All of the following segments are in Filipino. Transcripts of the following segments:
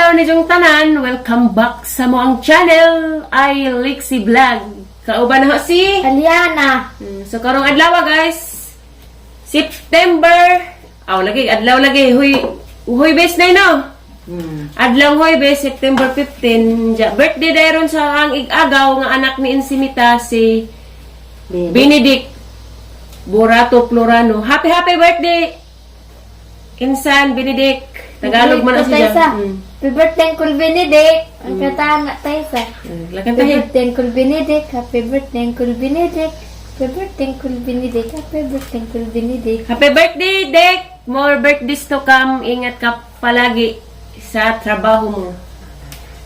adlaw ni jong tanan, welcome back sa mo ang channel ay Lexi Vlog. Kauban na si Aliana. So karong adlaw guys, September, adlaw lagi, huy bes na no. Adlaw huy bes, September 15, birthday dayron sa ang igagaw nga anak ni Insimita si Benedict Burato Florano. Happy birthday Insan Benedict. Tagalog man siya. Happy birthday Kul Benedict. Ang katanga tayo sa. Lakan Happy tayo. birthday Kul Benedict. Happy birthday Kul Benedict. Happy birthday Kul Benedict. Happy birthday Kul Benedict. Happy birthday, Dek! More birthdays to come. Ingat ka palagi sa trabaho mo.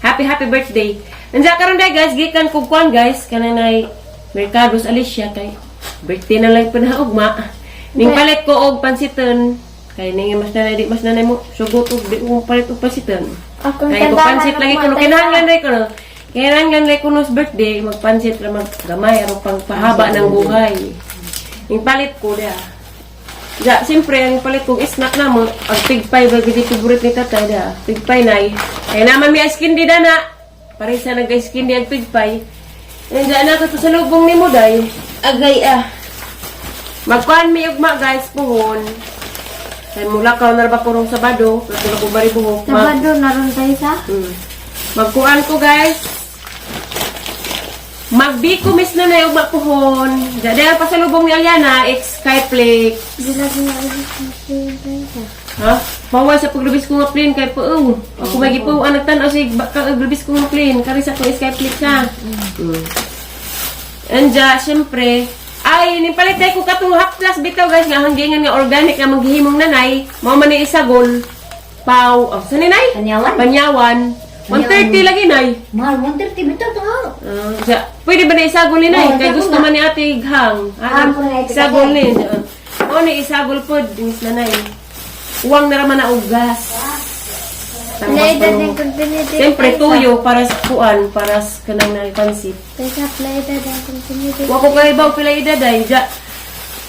Happy birthday. Nandiyan karon day guys, gikan kog kuan guys, kananay Mercados Alicia kay birthday na lang panaugma. Ning palit ko og pansiton. Kay ning mas nanay mo sugot og di mo palit og pansiton. Kay ko pansit lagi ko kinahanglan ray ko no. Kinahanglan ray ko no birthday magpansit ra maggamay aron pang pahaba ng buhay. Ning palit ko dia. Ja, siyempre, ang palit kong snack na mo, ang pigpay, bagay favorite ni tatay da. Pigpay na kaya naman may ice candy da na. Pares na nag-ice candy ang pigpay. Nandiyan na ka sa lubong ni mo, day. Agay, Magkuhan mi ugma, guys, puhon. Kaya mula ka na ba kurong Sabado, pero ko bari buhok. Sabado, naroon tayo sa? Magkuhan ko, guys. Magbiko mis na na yung mapuhon. Dahil pa sa lubong ni Aliana, Skyflake. Hindi na tayo sa. Ha? Pawal sa paglubis ko nga plane kay Pao. Ako may gipuan nagtanaw si paglubis ko nga plane. Kari sa kong Skyflake siya. Anja, syempre, ay, nipalit ko katong half plus bitaw guys nga hanggingan nga organic nga maghihimong nanay. Mao man ni isagol. Pau, sa ninay? Panyawan. 130 lagi nay. Mahal, 130 bitaw to. Pwede ba na isagol ni nay? Kay gusto man ni ate ighang. Isagol ni. O ni isagol po, dinis nanay. Uwang na raman na ugas. Play-da din Kul Benedict. Siyempre, tuyo para sa kuan, para sa kanang nalipansit. Tayo sa play-da din Kul Benedict. Wako kayo ba pila idaday?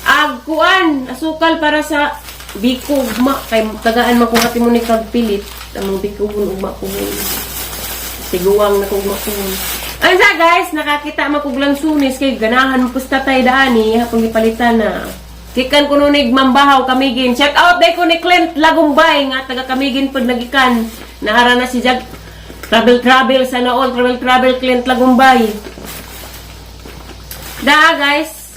Ag kuan, asukal para sa biko, ugma. Kay tagaan makuhati mo ni kagpilit. Among bikuhon, ugma kuhon. Tiguwang na ugma kuhon. Ano sa guys, nakakita makuglang sunis kay ganahan mo pusta tayo daani, hapong ipalitan na. Kikan ko nunig mambahaw kamigin. Check out day ko ni Clint Lagumbay nga taga kamigin pud nagikan. Naara na si Jag travel sana all travel Clint Lagumbay. Da guys.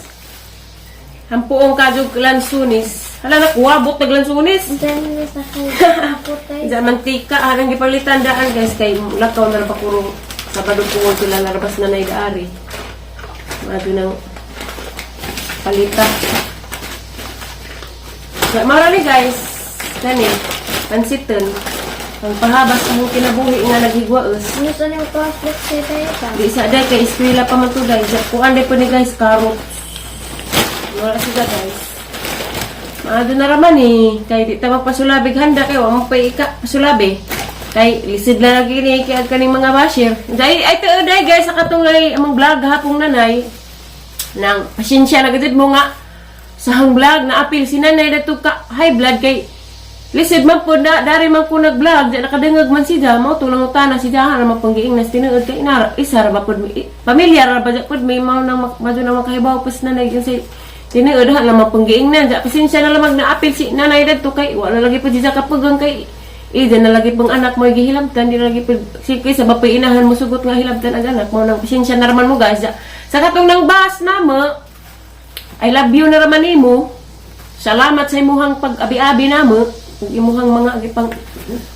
Hampuong kadug lansunis. Hala na kuwabot naglansunis. Diyan sa kay. Diyan mantika arang gipalitan daan guys kay lakaw na pa kurong Sabado po sila larabas na naidaari. Mado nang palita. Marami guys, kani, pansiton, ang pahabas ang kinabuhi nga naghigwaos. Ano sa niyong conflict siya tayo sa? Di isa day, kay eskwela pa man to guys. Kuan day po ni guys, karot. Wala sila guys. Maado na raman kay di ta magpasulabig handa, kay wala pa pasulabi. Kay lisid na lagi ni kay kaning mga basher. Day, ay to day guys, sa katungay among vlog hapong nanay. Nang pasensya na gudud mo nga. Sa hang vlog na apil si nanay dato ka high blood kay lisod man po na dari man ko nag-vlog di nakadengag man siya mao tulang utana siya ara mapanggiing nas tinuod kay ina isa ra ba pud pamilya ra ba pud may mao nang madyo na makahibaw pus nanay yung si tinuod ha na mapanggiing na ja pasensya na lamang na apil si nanay dato kay wala lagi pud siya kapugang kay na lagi pang anak mo gihilabtan di lagi pud si kay sa bapay inahan mo sugot nga hilabtan ang anak mo nang pasensya na raman mo guys sa katong nang bas mama I love you na raman nimo. Salamat sa imuhang pag-abi-abi namo. Ug imuhang mga gipang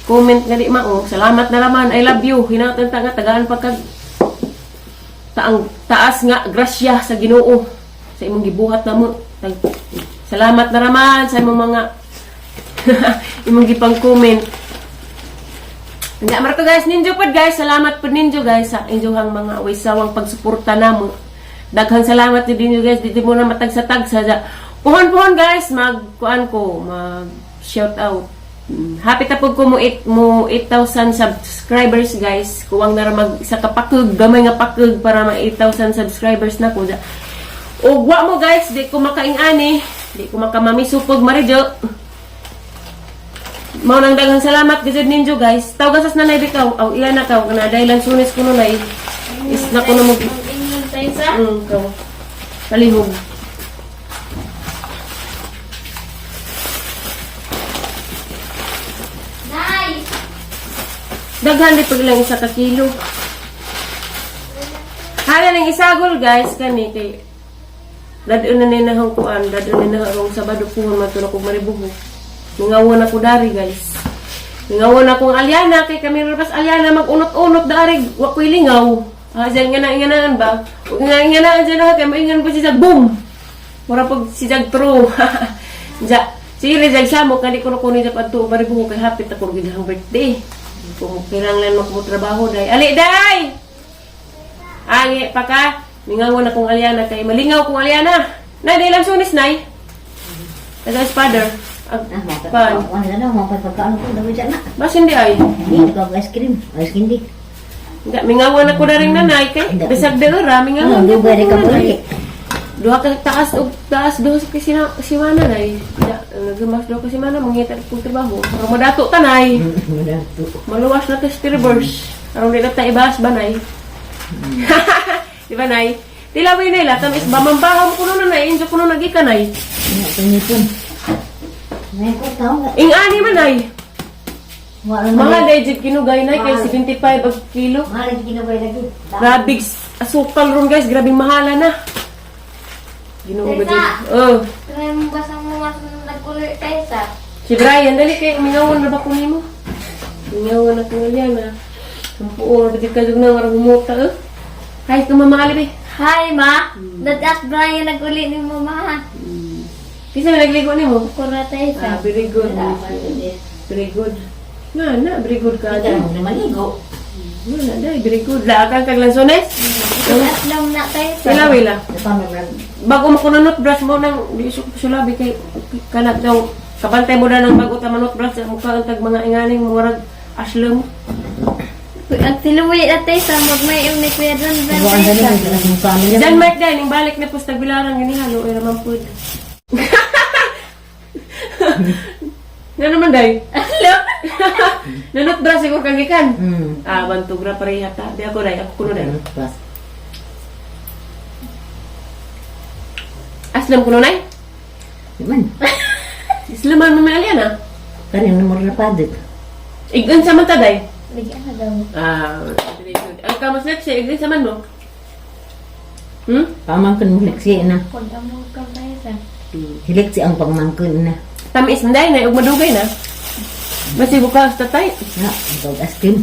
comment nga di mao. Salamat na raman. I love you. Hinatan ta nga tagaan pagkag taas nga grasya sa Ginoo sa imong gibuhat namo. Salamat na raman sa imong mga imong gipang comment. Nga marto guys, ninyo pod guys. Salamat pod ninyo guys sa inyong mga waysawang pagsuporta namo. Daghang salamat din niyo guys, dito mo na matagsa-tagsa. Puhon guys, mag shout out. Happy tapog ko mo 8,000 subscribers guys. Kuwang na mag isa ka pakug, gamay nga pakug para ma 8,000 subscribers na ko. Ug wa mo guys, di ko makaing-ani, di ko makamamisupog marijo. Mao nang daghang salamat gid ninyo guys. Tawgasas na nay bitaw. Aw iya na kaw kana daylan sunis kuno nay. Is na kuno mo. Mag-ingon tayo sa. Kaw. Palihog. Nay! Daghan di pag lang isa ka kilo. Hala ning isagol guys kani kay dadon na ninahang kuan, dadon na nahang Sabado puhon man tulo kog maribuho. Ningawon ako dari guys. Ningawon akong alyana kay kami rabas alyana mag-unot-unot dari wa koy lingaw. Diyan nga na inganaan ba? Inganaan dyan na kay maingan po siya boom. Mura pag siya true. Ja, sige jag samok kani kuno kuno ja padto maribuho kay hapit ako gid ang birthday. Kung kinahanglan mo trabaho day. Ali day. Angi pa ka. Ningawon akong alyana kay malingaw kong alyana. Nay day lang sunis nay. Taga father. Pan. Wala na, mga pagkakaano ko, dami dyan na. Bas hindi ay. Hindi ko ice cream, ice candy. Nga, mingawan ako na rin nanay kay. Bisag de ora, mingawan Hindi pwede ka balik. Duha ka taas o taas duha sa si mana nay. Nagamas duha ka si mana mangita kong trabaho. Pero madato tanay. Madato. Maluwas na ka reverse. Aron di na ta ibas ba nay? Di ba nay? Tilaway nila tamis bamambaham kuno na nay, injo kuno nagikanay. Nga, pinipon. Ngayon ko, tao nga. Ing-ani man nay. Wala Mga na. legit kinugay nay kay 75 ang kilo. Mga lagi ginabay lagi. Grabe asukal ron guys, grabe mahala na. Ginoo ba Teka. dyan? Oh. Try mo ba sa mga nag-ulit tayo sa? Si Brian, dali kay mingawan na ba ko nimo? Mingawan na ko na. Sampuon, ba't ka na marang bumuta eh? Kahit kung mamali eh. Hi, ma! Dadat Brian nag-uli ni mama. Kasi nagligo nimo? Kura tayo sa. Very good. Very good. Na, very good ka. Hindi mo na maligo. Na, dahil, very good. Laakang kag lansones? Dadat lang na tayo sa. Wila. Napamay mo lang. Bago mo kununot brush mo nang di sulabi kay kanat daw kabantay mo na ng bago ta manot brush sa mukha ang tag mga inganing murag aslem. Ang tiluwi na tayo sa magmay yung may kuya doon. Buwan sa nila, yung family. Jan Mark dahil ning balik na pus tagbilarang gani halo ay naman pud. Nga naman day. Nanot brush ko kagikan. Bantog ra pareha ta. Di ako day, ako kuno day. Plus. Aslam kuno nay. Diman. Islaman mo may alyan Karin na mo na padik. Igun sa man ta day. Lagyan na daw. Very good. Ang kamas siya, igun sa man mo. Pamangkin mo leksi na. Punta mo ka tayo sa. Hileksi ang pamangkin na. Tamis na na, ug madugay na. Basi bukas tatay. Na, ito ice cream.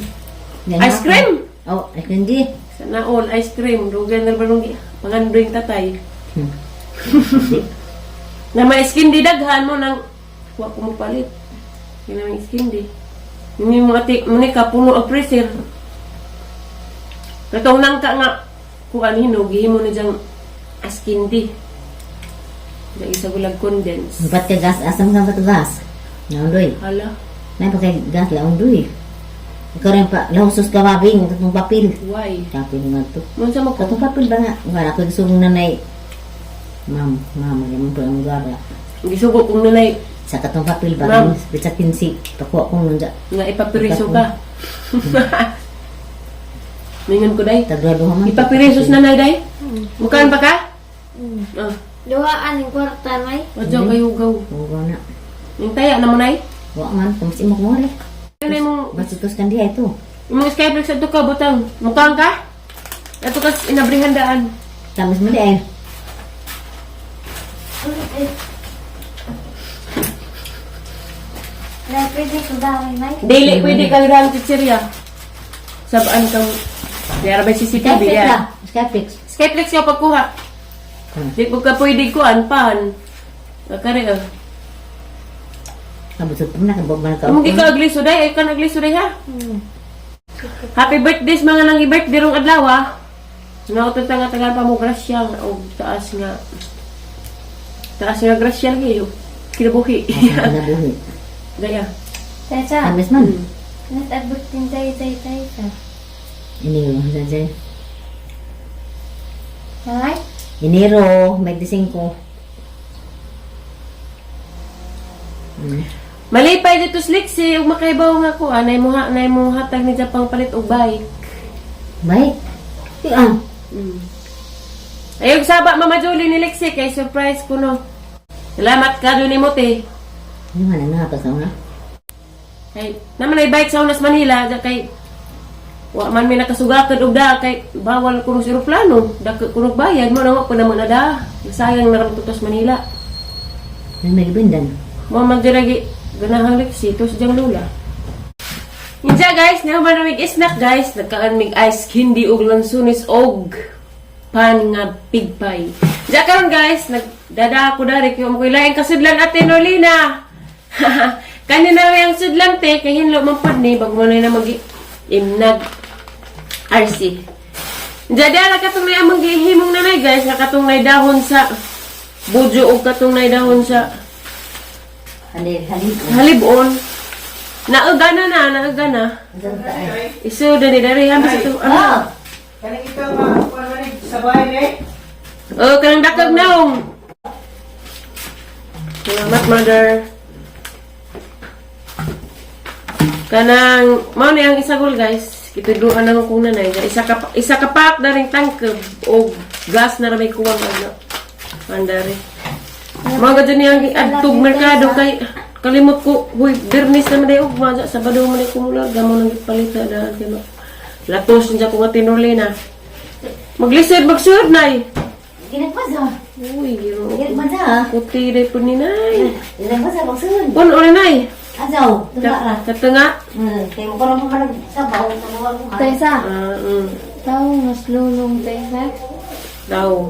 Yan Ice na. cream? Oh, ice candy. Sana all ice cream. Dugay na ba nung pangandoy tatay. Na may skin di daghan mo nang wa ko mo palit. Yun ang skin di. Hindi mo ati manika puno ang freezer. Katong nang ka nga kuan hinog gihimo na jang skin di. Dahil isa gulag condense. Ba't ka gas? Asam ka ba't gas? Naundoy. Hala, Na pa kay gas laundoy. Ikaw rin pa, lahusos ka mabing, katong papel. why? Papel nga to. Munsa mo ko? Katong papel ba nga? Wala ko gusto mong nanay. Ma'am, yan po ang gara. Gisugo kong nanay Sa katong papel ba? Ma'am. Sa kinsi, pakuha kong nanda. nga ipapiriso ka. Mingon ko day. Tagrado ka man. Ipapirisos na nay day. Mukaan pa ka? Ah, Luhaan yung kwarta, may. wadyo kayo gaw. Oo na. Yung taya na mo nay. Wala man, kamusti mo kumari. Ano yung Basitos kan diya ito. mga skyflex ito ka, butang. Mukaan ka? Ito ka inabrihandaan. Tamis mo di ay. Nay, pwede ko dawin, may. Daily pwede ka lang chichirya. Sabaan kang yara ba CCTV Skyflix yan? ka. Skyflix. Skyflex ka pagkuha. Di ko ka pwede kuan pan. Kare Kabusot pa na, kabog man ka. Kung di ka agli suday, ay ka nagli suday ha. Happy birthdays mga nang i-birthday rong adlaw ha. Nautod nga tagal pa mo grasya o taas nga. Taas nga grasya kayo. Kinabuhi. Nabuhi. Gaya. Tayo sa. Tamis man. Natabot din tayo sa. Iniro, Jay. May? Enero, 25. Malipay dito Slixi, ug makaibaw nga ko, anay mo hatag ni Japang palit og bike. Baik. Iya. Ayog saba Mama Julie ni Lexi kay surprise ko no. Salamat ka doon ni Mote. Ini mana na kasama? Kay naman ay bike sa Unas Manila, da kay wa man mi nakasugakan og da kay bawal kuno sa eroplano, dako kuno bayad mo na ko naman na da. Sayang na ram tutos Manila. May bindan. Mo man diragi ganahang Lexi to sa jang lula. Inja guys, naman na mig snack guys, nagkaan mig ice candy og lansunis og pan nga pigpay. Diya karon guys, nagdada ako dari kay mo laing kasudlan Ate Nolina. Kanina yung sudlan te kay hinlo man pod ni bag mo na mag-imnag RC. Diya dara katong nay among gihimong nanay guys, katong nay dahon sa bujo og katong nay dahon sa halibon. Naugana na. Isu dari habis itu. Kanang ito manig sa bahay eh. Oh, kanang dakag naong. Salamat, mother. Kanang mao ni ang isagol guys. Kituduan na kong nanay. Isa ka pack na ring tangkeb o gas na ramay kuwang ano. Mandari. Mga ganyan niyang adtog merkado kay kalimot ko, huy, Bernis naman day ugma, Sabado man day kumula, gamo nang ipalita na, kaya latos niya ko nga Tinolina. Maglisod, magsud, nay. Ginagpasa. Uy, giro. Ginagpasa. Kuti day po ni nay. Ginagpasa magsun. Puno na nay. Azaw, tunga ra. Katunga. Kaya mo parang mamanag sabaw, naluwag mo. Taysa. Daw. Tao mas lulong Taysa. Daw.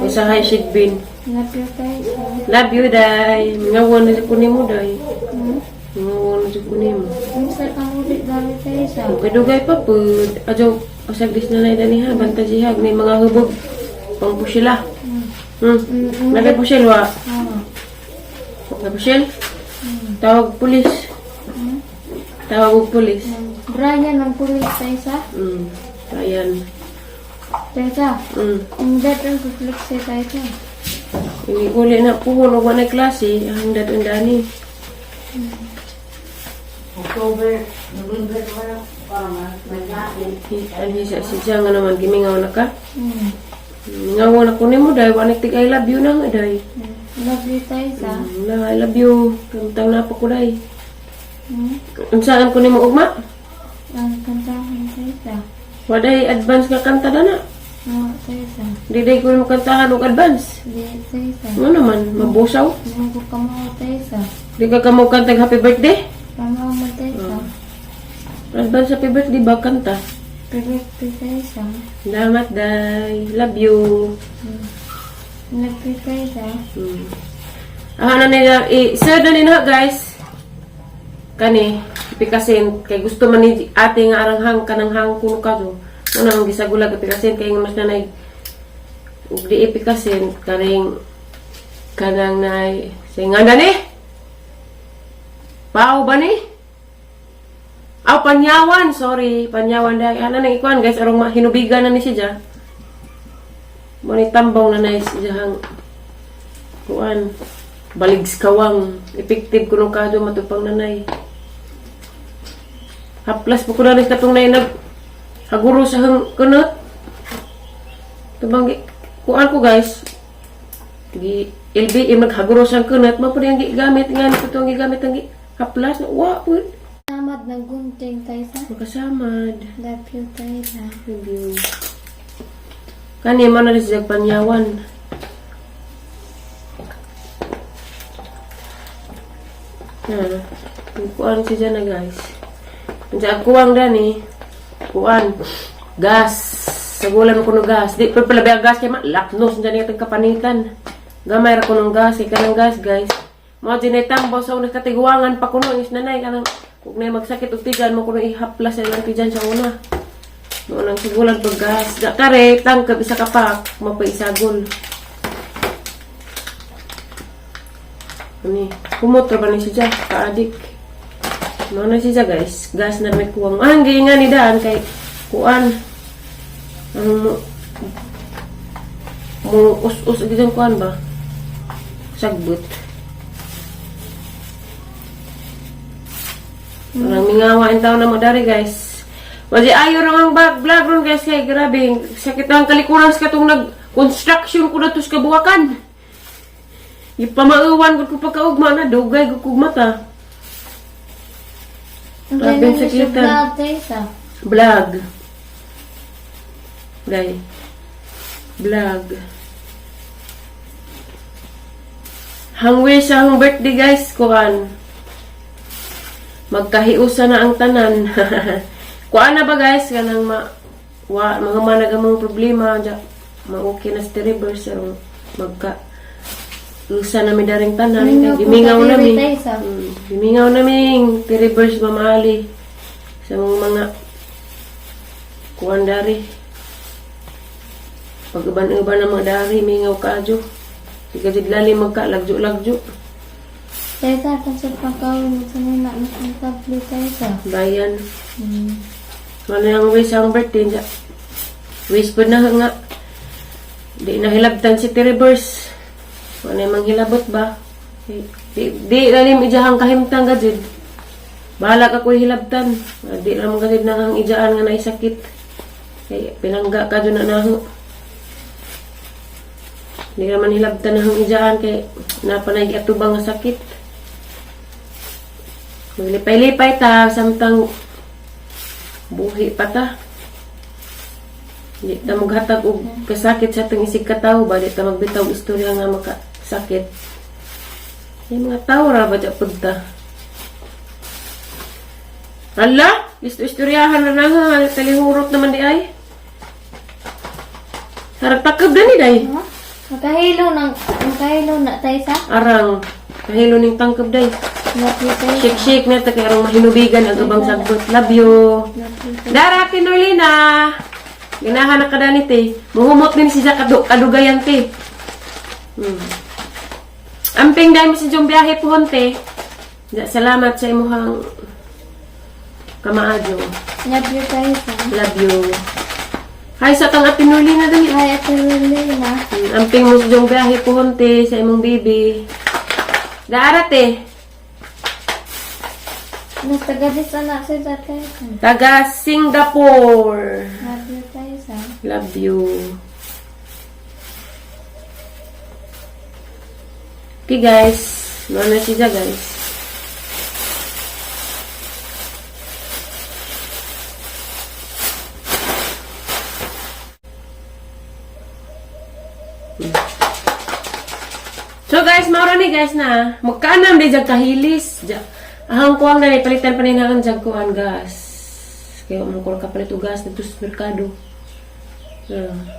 Usahay sigbin. Napyo Taysa. Love you, day. Ngawan na si Kunimo, day. Ngawan na si Kunimo. Minsan ang ulit dami Taysa. Kadugay pa po. Adyo, pasagdis na na idaniha. Bantazihag. May mga hubog. Pangpusyla. Lagay pusyel, wa. Lagay pusyel. Tawag pulis. Tawag og pulis. Brian ng pulis Taysa. Ayan. Taysa. Ang dad ang reflexe Taysa. Ini uli na puhon o na klase. Ang datundani. October, November, parang mag-natin. Ang hisa-sisa nga naman. Gimingaw na ka. Ngaw na ko ni mo, day. Wanik tig I love you na nga, day. Love you Taysa. I love you. Kantang na pa ko, day. Unsaan ko ni mo, ugma? Ang kantahan Taysa. Waday advance nga kanta na na. Oo Taysa. Di day ko mo kantahan og advance. Di Taysa. Ano naman, mabusaw? Nung ko kamaw Taysa. Di ka kamo kantang happy birthday? Kamaw mo Taysa. Advance happy birthday ba kanta? Perfect Taysa. Salamat, day. Love you. Love you Taysa. Na nila, i-sir na nila guys. Kani, pikasin, kay gusto man ni ate nga aranghang kanang hang kuno ka do. Ano ang gisagulag pikasin kay nga mas nanay di ipikasin karing kanang nay say nga gani. Pao ba ni? Aw Panyawan, sorry, Panyawan dai. Ana nang ikuan guys, arong hinubigan na ni siya. Mo ni tambong na nay siya hang kuan. Baligs kawang effective kuno kado matupang nanay. Haplas po ko na rin katong na haguro sa kunot. Tubang kuan ko guys. LBM naghaguro sa kunot. Mapun yung gigamit nga. Itong gigamit ang haplas. Wa po. Samad ng gunting Taysa. Makasamad. Love you Taysa. Review. Kani mo na rin siya Panyawan. Kuan siya na guys. Diyan kuwang dani. Kuan. Gas. Sagulan ko ng gas. Di pa pala ba gas kay laknos diyan yung kapanitan. Gamay ra ko ng gas, kanang gas guys. Mo dinay tambo sa una katiguangan pa kuno is nanay kanang kung nay magsakit og tigan mo kuno ihaplas sa lang tigan sa una. Mo nang sagulan pag gas. Da kare tangkab isa ka pak, mapaisagol. Ani, kumot ra ba ni siya kaadik. Mo na siya guys, gas na may kuwang. Ang nga ni daan kay kuan. Ano mo us-us gidang kuan ba? Sagbot. Parang mingawa yung tao na mo dari guys. Wadi ayo rin ang vlog ron guys kay grabe. Sakit ang kalikuran sa katong nag-construction ko na to sa kabuwakan. Ipamauwan ko pagkaugma na dugay ko mata. Ang Grabe ganyan ang na siya sakitan. vlog guys ah. Vlog. Day. Vlog. Hangwi sa akong birthday guys, kuan. Magkahiusa na ang tanan. Kuan na ba guys, kanang mga managamang problema, ma-okay na sa reverse, magka-usa na mi daring tanan. Gimingaw na mi. Gimingaw na mi, reverse mamali sa mga kuan dari. Pag-uban-uban na mga dari, mingaw kadyo. Sige lalim magka-lagjo-lagjo. Taysa, kasi pagkawin mo sa nina ng tablet taysa. Bayan. Ano yung wish ang birthday niya? Wish po na nga. Di nahilabtan si T-Reverse. Ano yung manghilabot ba? Di lalim ijahang kahimtang gajid. Bahala ka ko hilabtan. Di lang gajid na ang ijaan nga naisakit. Kaya pinangga ka dyan na naho. Di naman hilabtan na ang ijaan kay napanay atubang nga sakit. Maglipay-lipay ta samtang buhi pa ta. Di ta maghatag og kasakit sa atong isig katawo ba di ta magbitaw og istorya nga makasakit. Yung mga tao ra ba dya pagta. Hala, istoryahan na nga talihurot naman di ay. Harap takab na ni day. Magkahilo na taysa. Arang kahilo ning tangkab day. Shake na ta kay arang mahinubigan ang ubang sagbot. Love you. Dara Kinolina. Ginahan na kadani te. Muhumot din siya kadugayan te. Amping dahil mo si Jong biyahe pohon te. Salamat sa imuhang kamaadyo. Love you taysa. Love you. Hi sa kang Ate Nolina dali. Hi Ate Lorena. Amping mo si Jong biyahe pohon te sa imong bibi. Daara te. Mas tagadis anak sa taysa. Taga Singapore. Love you taysa. Love you. Okay guys. Mana siya guys. So guys, maura ni guys na. Magkaanam di jag kahilis. Ahang kuang na palitan pa nila ang jag kuan gas. Kaya umukol ka palit og gas dito sa merkado.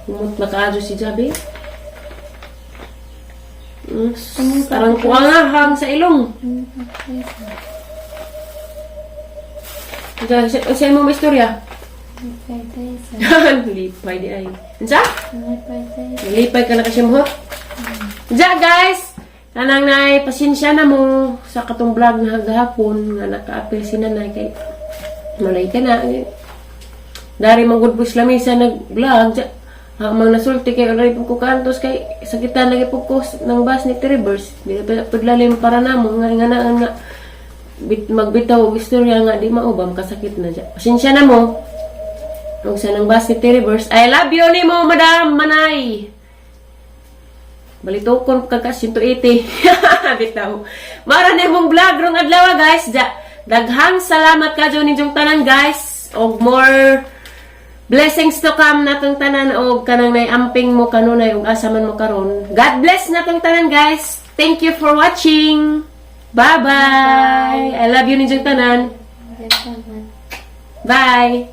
Umut makaadyo si Jabi. Parang kuang hang sa ilong. Sa imong istorya. Lipay taysa. Lipay di ay. Unsa? Lipay taysa. Lipay ka na kasi mo. Ja guys, kanang nay pasensya na mo sa katong vlog na gahapon nga naka-apil si nanay kay malay ka na. Dari man gud pus lamisa nag-vlog ja. Mang nasulti kay already po ko kantos kay sakitan lagi po ko ng bus ni Reverse. Di pa pudlalim para namo nga magbitaw og istorya nga di maubam kasakit na ja. Pasensya na mo. Ug sa nang bus ni Reverse. I love you ni mo Madam Manay. Balitokon ka 180. Bitaw. Mara na mong vlog rong adlaw guys. Daghang salamat kadyo ninyong tanan guys. Og more blessings to come natong tanan og kanang naiamping mo kanunay og asa man mo karon. God bless natong tanan guys. Thank you for watching. Bye bye. I love you ninyong tanan. Bye.